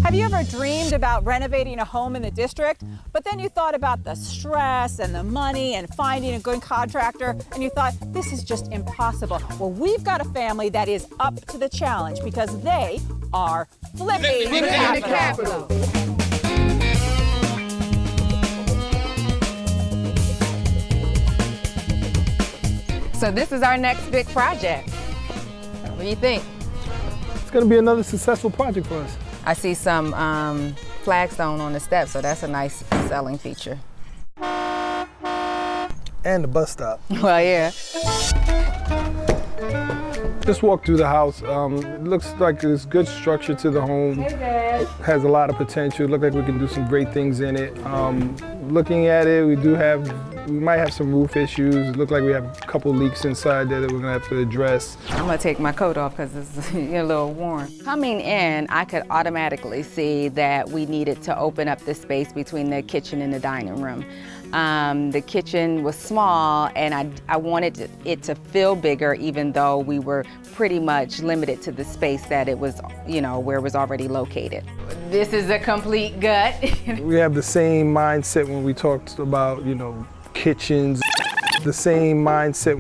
Have you ever dreamed about renovating a home in the district, but then you thought about the stress and the money and finding a good contractor, and you thought, this is just impossible? Well, we've got a family that is up to the challenge because they are flipping the capital. So this is our next big project. What do you think? It's going to be another successful project for us. I see some flagstone on the steps, so that's a nice selling feature. And the bus stop. Well, yeah. Just walk through the house. It looks like there's good structure to the home. Hey, Dad. Has a lot of potential. Look like we can do some great things in it. Looking at it, we might have some roof issues. Look like we have a couple leaks inside there that we're gonna have to address. I'm gonna take my coat off because it's a little warm. Coming in, I could automatically see that we needed to open up the space between the kitchen and the dining room. The kitchen was small, and I wanted it to feel bigger, even though we were pretty much limited to the space that it was, where it was already located. This is a complete gut. We have the same mindset when we talked about, kitchens. The same mindset.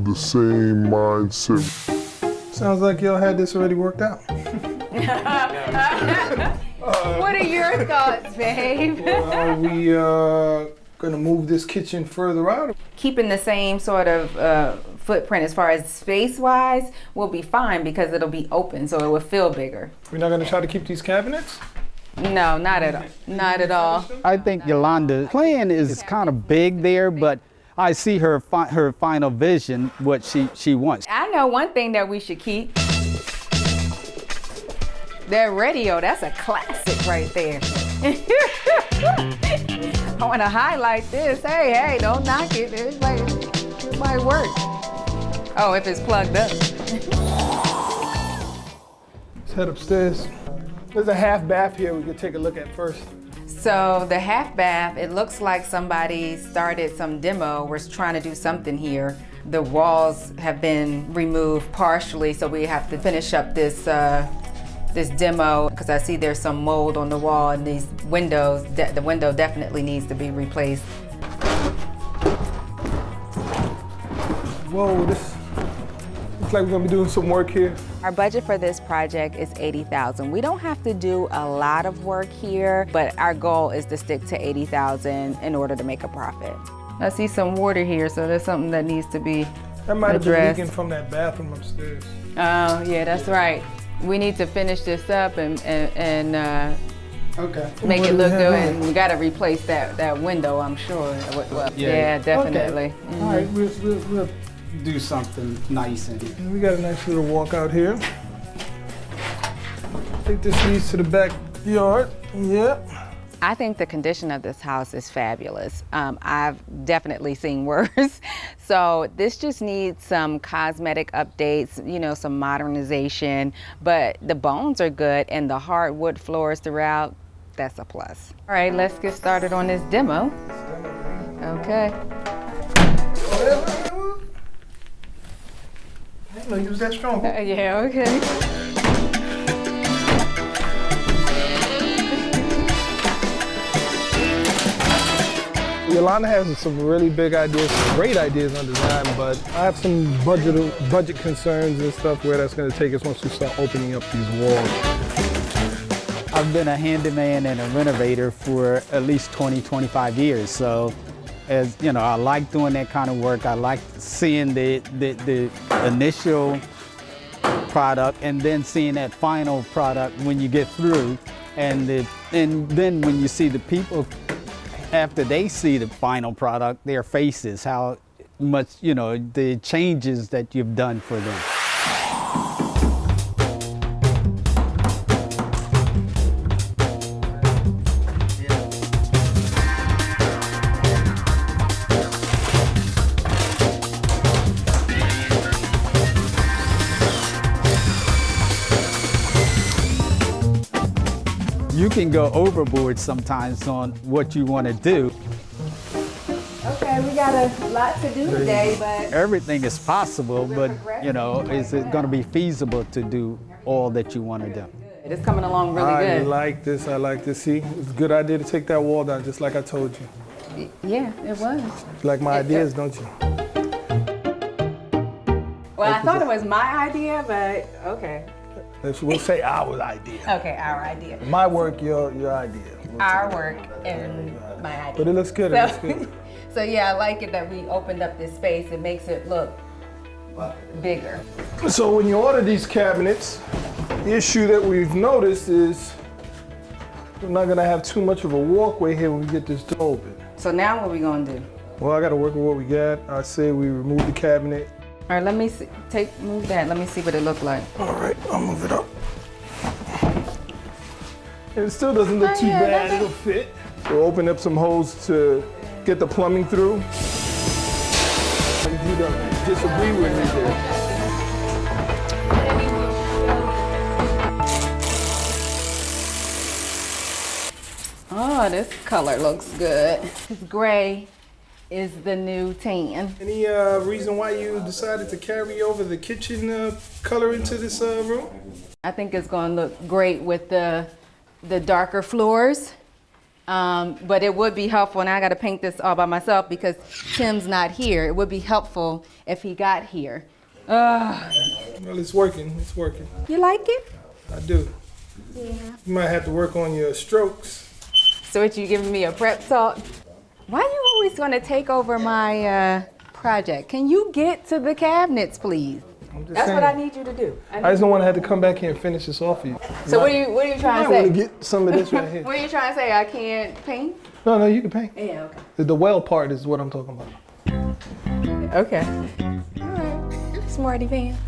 Sounds like y'all had this already worked out. What are your thoughts, babe? Are we gonna move this kitchen further out? Keeping the same sort of footprint as far as space-wise will be fine because it'll be open, so it will feel bigger. We're not gonna try to keep these cabinets? No, not at all. Not at all. I think Yolanda's plan is kind of big there, but I see her final vision, what she wants. I know one thing that we should keep. That radio, that's a classic right there. I want to highlight this. Hey, don't knock it. It might work. Oh, if it's plugged up. Let's head upstairs. There's a half bath here we could take a look at first. So the half bath, it looks like somebody started some demo, was trying to do something here. The walls have been removed partially, so we have to finish up this demo because I see there's some mold on the wall and these windows, the window definitely needs to be replaced. Whoa, this looks like we're gonna be doing some work here. Our budget for this project is $80,000. We don't have to do a lot of work here, but our goal is to stick to $80,000 in order to make a profit. I see some water here, so there's something that needs to be That might have been addressed. leaking from that bathroom upstairs. Oh, yeah, that's right. We need to finish this up and Okay. make What it do look we have good, now? and we gotta replace that window, I'm sure. Well, yeah, definitely. Okay. All right, we'll do something nice in here. And we got a nice little walkout here. I think this leads to the backyard. Yep. I think the condition of this house is fabulous. I've definitely seen worse. So this just needs some cosmetic updates, some modernization, but the bones are good and the hardwood floors throughout, that's a plus. All right, let's get started on this demo. Okay. I didn't know you was that strong. Yeah, okay. Yolanda has some really big ideas, some great ideas on design, but I have some budget concerns and stuff where that's going to take us once we start opening up these walls. I've been a handyman and a renovator for at least 20, 25 years. So, as you know, I like doing that kind of work. I like seeing the initial product and then seeing that final product when you get through. And then when you see the people, after they see the final product, their faces, how much, the changes that you've done for them. You can go overboard sometimes on what you want to do. Okay, we got a lot to do today, but Everything is possible, but is it going to be feasible to do all that you want to do? It's coming along really I good. like this. I like this. See, it's a good idea to take that wall down, just like I told you. Yeah, it was. You like my ideas, don't you? Well, I thought it was my idea, but okay. We'll say our idea. Okay, our idea. My work, your idea. Our work and my idea. But it looks good. It looks good. So yeah, I like it that we opened up this space. It makes it look bigger. So when you order these cabinets, the issue that we've noticed is we're not gonna have too much of a walkway here when we get this door open. So now what are we gonna do? Well, I gotta work with what we got. I say we remove the cabinet. All right, let me see, move that. Let me see what it looked like. All right, I'll move it up. And it still doesn't look too bad. It'll fit. We'll open up some holes to get the plumbing through. You don't disagree with me there. Oh, this color looks good. This gray is the new tan. Any reason why you decided to carry over the kitchen color into this room? I think it's gonna look great with the darker floors. But it would be helpful, and I gotta paint this all by myself because Tim's not here. It would be helpful if he got here. Well, it's working. It's working. You like it? I do. Yeah. You might have to work on your strokes. So what, you giving me a prep talk? Why you always gonna take over my project? Can you get to the cabinets, please? That's what I need you to do. I just don't want to have to come back here and finish this off for you. So what are you trying to I want say? to get some of this right here. What are you trying to say? I can't paint? No, you can paint. Yeah, okay. The well part is what I'm talking about. Okay. All right. Smarty pants.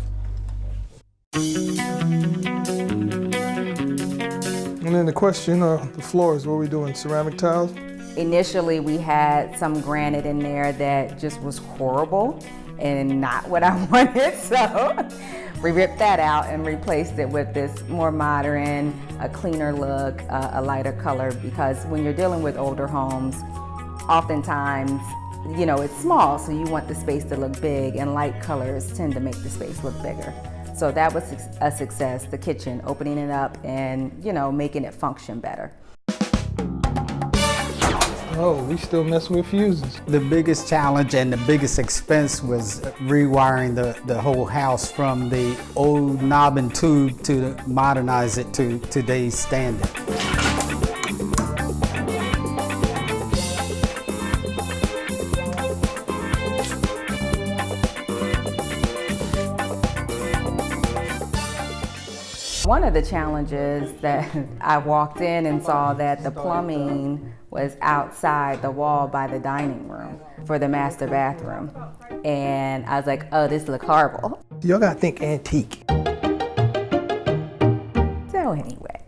And then the question, the floors, what are we doing? Ceramic tiles? Initially, we had some granite in there that just was horrible and not what I wanted, so we ripped that out and replaced it with this more modern, a cleaner look, a lighter color, because when you're dealing with older homes, oftentimes, you know, it's small, so you want the space to look big, and light colors tend to make the space look bigger. So that was a success, the kitchen, opening it up and, you know, making it function better. Oh, we still messing with fuses. The biggest challenge and the biggest expense was rewiring the whole house from the old knob and tube to modernize it to today's standard. One of the challenges that I walked in and saw that the plumbing was outside the wall by the dining room for the master bathroom. And I was like, oh, this looks horrible. Y'all gotta think antique. So anyway.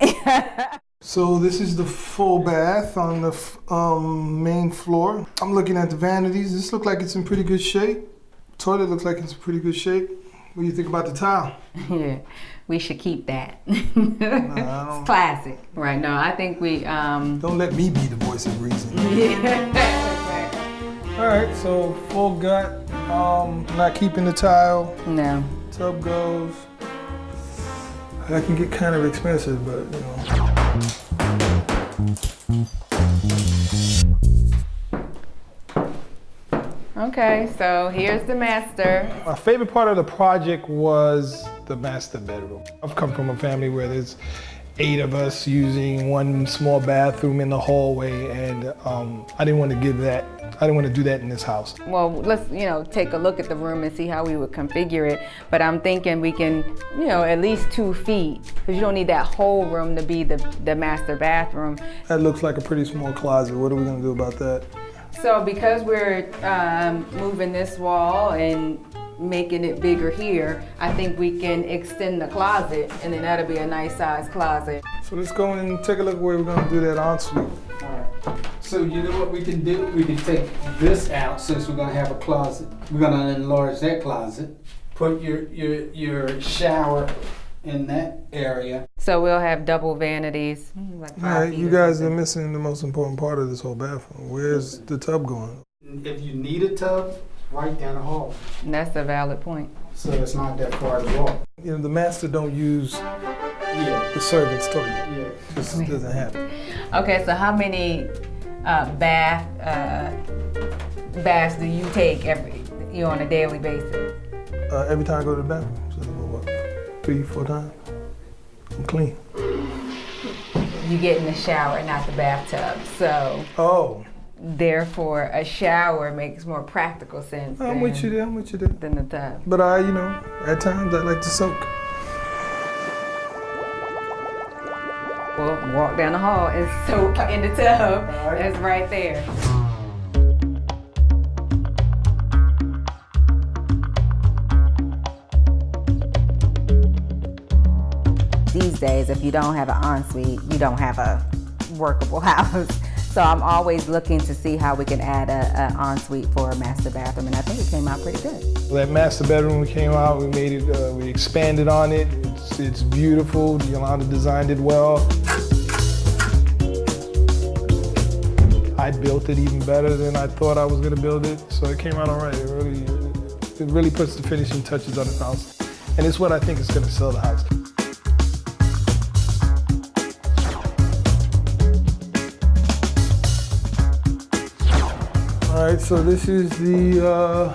So this is the full bath on the main floor. I'm looking at the vanities. This looks like it's in pretty good shape. Toilet looks like it's in pretty good shape. What do you think about the tile? Yeah, we should keep that. It's classic. Right, no, I think we... Don't let me be the voice of reason. Yeah. All right, so full gut, not keeping the tile. No. Tub goes. That can get kind of expensive, but you know. Okay, so here's the master. My favorite part of the project was the master bedroom. I've come from a family where there's 8 of us using one small bathroom in the hallway, and I didn't want to give that. I didn't want to do that in this house. Well, let's, take a look at the room and see how we would configure it. But I'm thinking we can, at least 2 feet, because you don't need that whole room to be the master bathroom. That looks like a pretty small closet. What are we going to do about that? So because we're moving this wall and making it bigger here, I think we can extend the closet, and then that'll be a nice size closet. So let's go and take a look where we're going to do that ensuite. All right. So you know what we can do? We can take this out since we're gonna have a closet. We're gonna enlarge that closet. Put your shower in that area. So we'll have double vanities. Like All 5 right, feet you or guys something. are missing the most important part of this whole bathroom. Where's the tub going? If you need a tub, right down the hall. And that's a valid point. So it's not that far to walk. The master don't use Yeah. The servants toilet. Yeah. Just doesn't happen. Okay, so how many baths do you take on a daily basis? Every time I go to the bathroom, so what, 3-4 times, I'm clean. You get in the shower, not the bathtub. So therefore, a shower makes more practical sense. I'm with you there. Than the tub. But at times I like to soak. Well, walk down the hall and soak in the tub. That's right there. These days, if you don't have an ensuite, you don't have a workable house. So I'm always looking to see how we can add an ensuite for a master bathroom, and I think it came out pretty good. That master bedroom came out, we made it, we expanded on it. It's beautiful. Yolanda designed it well. I built it even better than I thought I was going to build it, so it came out all right. It really puts the finishing touches on the house, and it's what I think is going to sell the house. All right, so this is the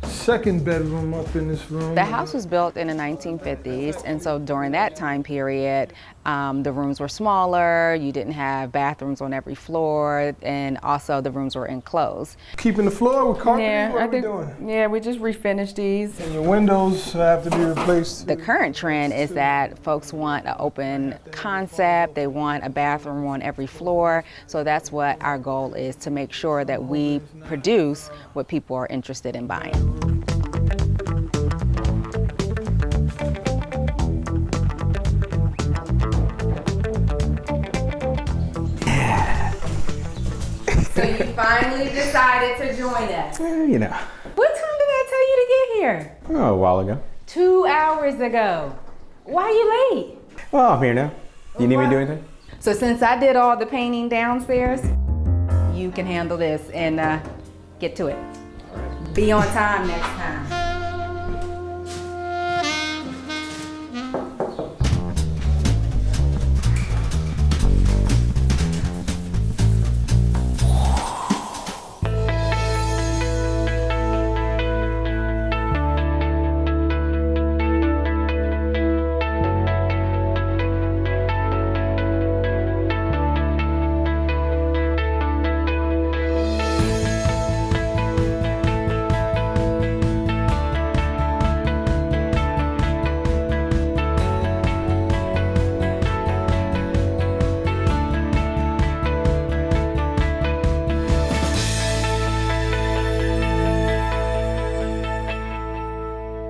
second bedroom up in this room. The house was built in the 1950s, and so during that time period, the rooms were smaller, you didn't have bathrooms on every floor, and also the rooms were enclosed. Keeping the floor with carpeting? Yeah, what are we doing? Yeah, we just refinished these. And your windows have to be replaced. The current trend is that folks want an open concept, they want a bathroom on every floor, so that's what our goal is, to make sure that we produce what people are interested in buying. So you finally decided to join us. You know. What time did I tell you to get here? Oh, a while ago. 2 hours ago. Why are you late? Well, I'm here now. You need me to do anything? So since I did all the painting downstairs, you can handle this and get to it. Be on time next time.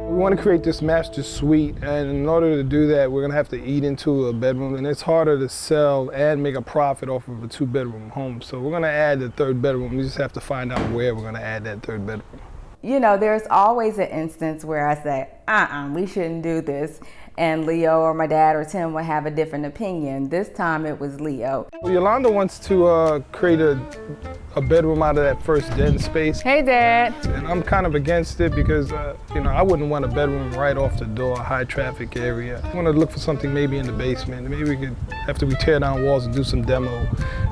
We want to create this master suite, and in order to do that, we're going to have to eat into a bedroom, and it's harder to sell and make a profit off of a 2-bedroom home. So we're going to add the 3rd bedroom. We just have to find out where we're going to add that 3rd bedroom. You know, there's always an instance where I say, we shouldn't do this. And Leo or my dad or Tim will have a different opinion. This time it was Leo. Well, Yolanda wants to create a bedroom out of that first den space. Hey, Dad. And I'm kind of against it because, I wouldn't want a bedroom right off the door, high traffic area. I want to look for something maybe in the basement. Maybe we could, after we tear down walls and do some demo,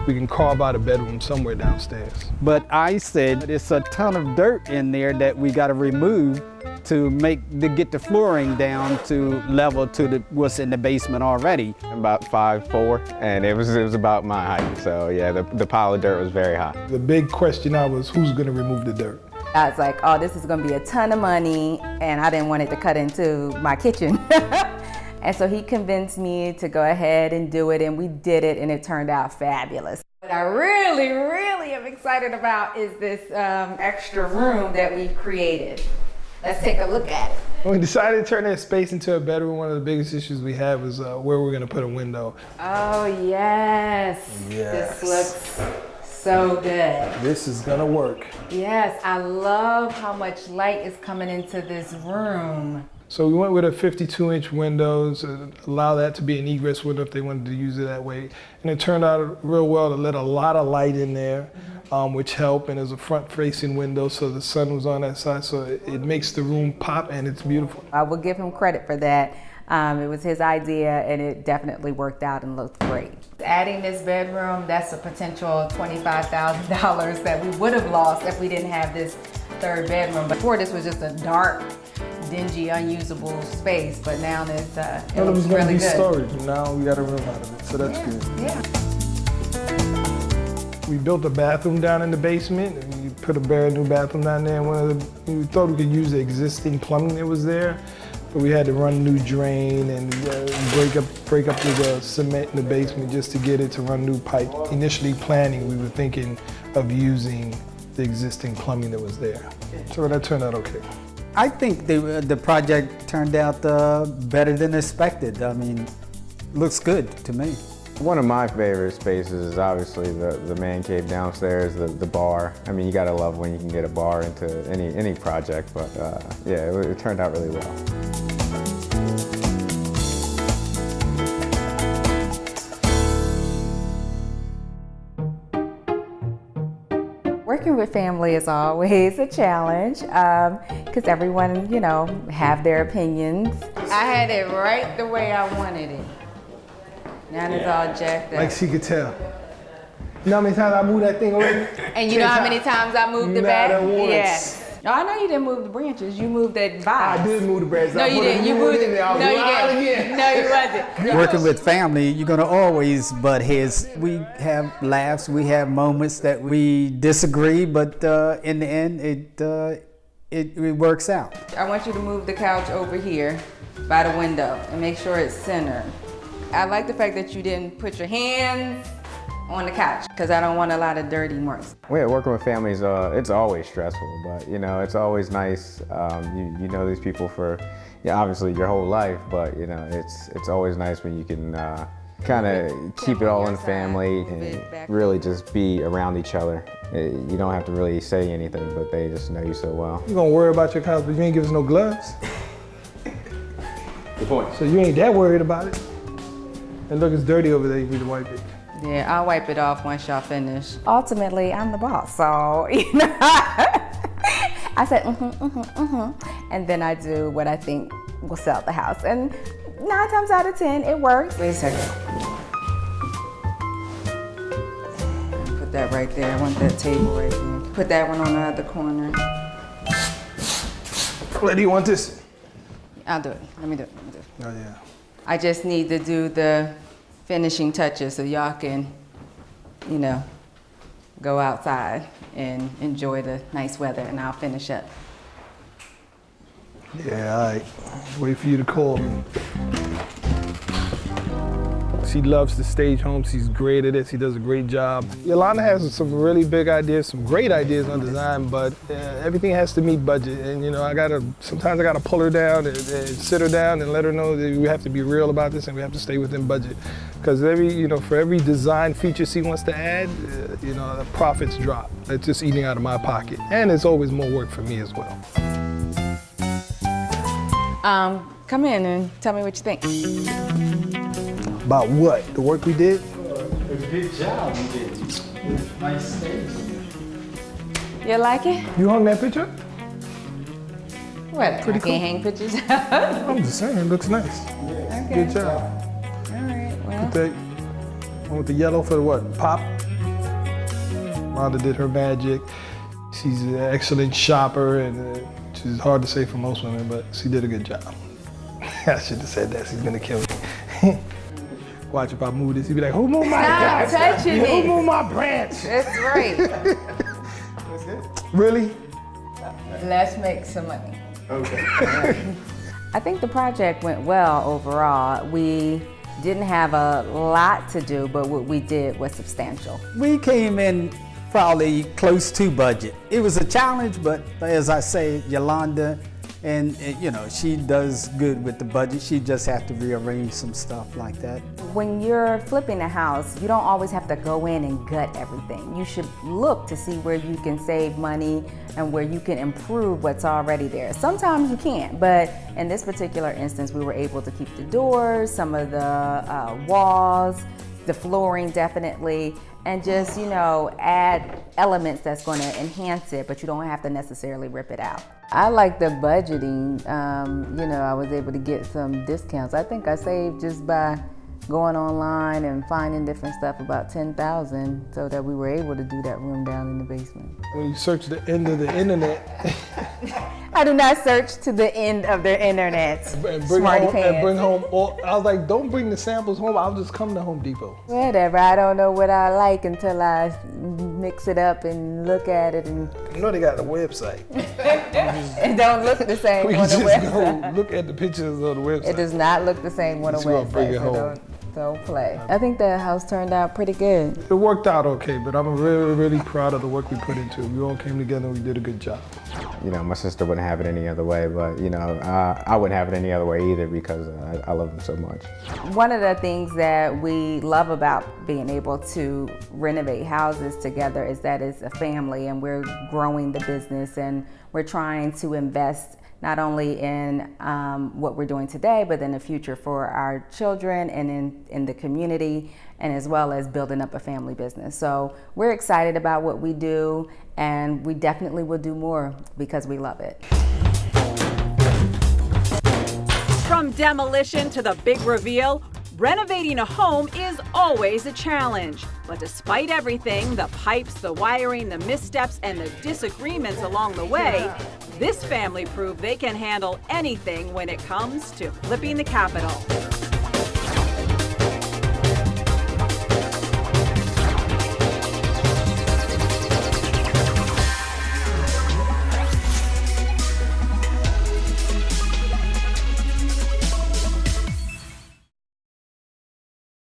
we can carve out a bedroom somewhere downstairs. But I said it's a ton of dirt in there that we got to remove to get the flooring down to level to what's in the basement already. I'm about 5'4", and it was about my height. So yeah, the pile of dirt was very high. The big question now was who's going to remove the dirt? I was like, this is gonna be a ton of money, and I didn't want it to cut into my kitchen. And so he convinced me to go ahead and do it, and we did it, and it turned out fabulous. What I really, really am excited about is this extra room that we've created. Let's take a look at it. When we decided to turn that space into a bedroom, one of the biggest issues we had was where we're going to put a window. Oh, yes. Yes. This looks so good. This is going to work. Yes, I love how much light is coming into this room. So we went with a 52-inch windows, allow that to be an egress window if they wanted to use it that way. And it turned out real well to let a lot of light in there, which helped. And there's a front-facing window, so the sun was on that side. So it makes the room pop, and it's beautiful. I will give him credit for that. It was his idea, and it definitely worked out and looked great. Adding this bedroom, that's a potential $25,000 that we would have lost if we didn't have this third bedroom. Before, this was just a dark, dingy, unusable space, but now it's It was looks going really to be good. storage, and now we got a room out of it, so that's good. Yeah. We built a bathroom down in the basement, and we put a brand new bathroom down there. We thought we could use the existing plumbing that was there, but we had to run a new drain and break up the cement in the basement just to get it to run new pipe. Initially planning, we were thinking of using the existing plumbing that was there. So that turned out okay. I think the project turned out better than expected. I mean, looks good to me. One of my favorite spaces is obviously the man cave downstairs, the bar. I mean, you gotta love when you can get a bar into any project, but yeah, it turned out really well. Working with family is always a challenge because everyone, you know, have their opinions. I had it right the way I wanted it. Now it's all jacked up. Like she could tell. You know how many times I moved that thing already? And you know how many times I moved the back? Not once. Yeah. No, I know you didn't move the branches. You moved that vase. I did move the branches. No, you didn't. You moved it. No, you didn't. No, you wasn't. Working with family, you're gonna always butt heads. We have laughs, we have moments that we disagree, but in the end, it works out. I want you to move the couch over here by the window and make sure it's centered. I like the fact that you didn't put your hands on the couch because I don't want a lot of dirty marks. Yeah, working with families, it's always stressful, but you know, it's always nice. You know these people for, obviously your whole life, but you know, it's always nice when you can kind of keep it all in family and really just be around each other. You don't have to really say anything, but they just know you so well. You're gonna worry about your couch, but you ain't give us no gloves. Good point. So you ain't that worried about it. And look, it's dirty over there, you need to wipe it. Yeah, I'll wipe it off once y'all finish. Ultimately, I'm the boss, so, you know, I said, and then I do what I think will sell the house. And 9 times out of 10, it works. Wait a second. Put that right there. I want that table right there. Put that one on the other corner. Where do you want this? I'll do it. Let me do it. Oh, yeah. I just need to do the finishing touches so y'all can, you know, go outside and enjoy the nice weather, and I'll finish up. Yeah, all right. Wait for you to call me. She loves the stage home. She's great at it. She does a great job. Yolanda has some really big ideas, some great ideas on design, but everything has to meet budget. And you know, sometimes I gotta pull her down and sit her down and let her know that we have to be real about this and we have to stay within budget. Because for every design feature she wants to add, the profits drop. It's just eating out of my pocket. And it's always more work for me as well. Come in and tell me what you think. About what? The work we did? A good job you did. Nice stage. You like it? You hung that picture? What? Pretty I can't hang pictures. I'm just saying, it looks nice. Okay. Good job. All right. Well. Put that one with the yellow for what? Pop? Rhonda did her magic. She's an excellent shopper, and she's hard to say for most women, but she did a good job. I should have said that. She's gonna kill me. Watch if I move this, he'd be like, who moved my branch? Stop touching me. Who moved my branch? That's right. Really? Let's make some money. Okay. I think the project went well overall. We didn't have a lot to do, but what we did was substantial. We came in probably close to budget. It was a challenge, but as I say, Yolanda, and she does good with the budget. She just has to rearrange some stuff like that. When you're flipping a house, you don't always have to go in and gut everything. You should look to see where you can save money and where you can improve what's already there. Sometimes you can't, but in this particular instance, we were able to keep the doors, some of the walls, the flooring definitely, and just, add elements that's going to enhance it, but you don't have to necessarily rip it out. I like the budgeting. You know, I was able to get some discounts. I think I saved just by going online and finding different stuff about $10,000 so that we were able to do that room down in the basement. When you search the end of the internet I do not search to the end of their internet. and Smarty pants. bring home all, I was like, don't bring the samples home. I'll just come to Home Depot. Whatever, I don't know what I like until I mix it up and look at it, and You know they got a website. it don't look the same We on can the just website. go look at the pictures on the website. It does not look the same on a Just gonna bring website, it so home. don't play. I think the house turned out pretty good. It worked out okay, but I'm really, really proud of the work we put into it. We all came together and we did a good job. You know, my sister wouldn't have it any other way, but you know, I wouldn't have it any other way either because I love them so much. One of the things that we love about being able to renovate houses together is that it's a family, and we're growing the business, and we're trying to invest not only in what we're doing today, but in the future for our children and in the community, and as well as building up a family business. So we're excited about what we do, and we definitely will do more because we love it. From demolition to the big reveal, renovating a home is always a challenge. But despite everything, the pipes, the wiring, the missteps, and the disagreements along the way, this family proved they can handle anything when it comes to flipping the Capitol.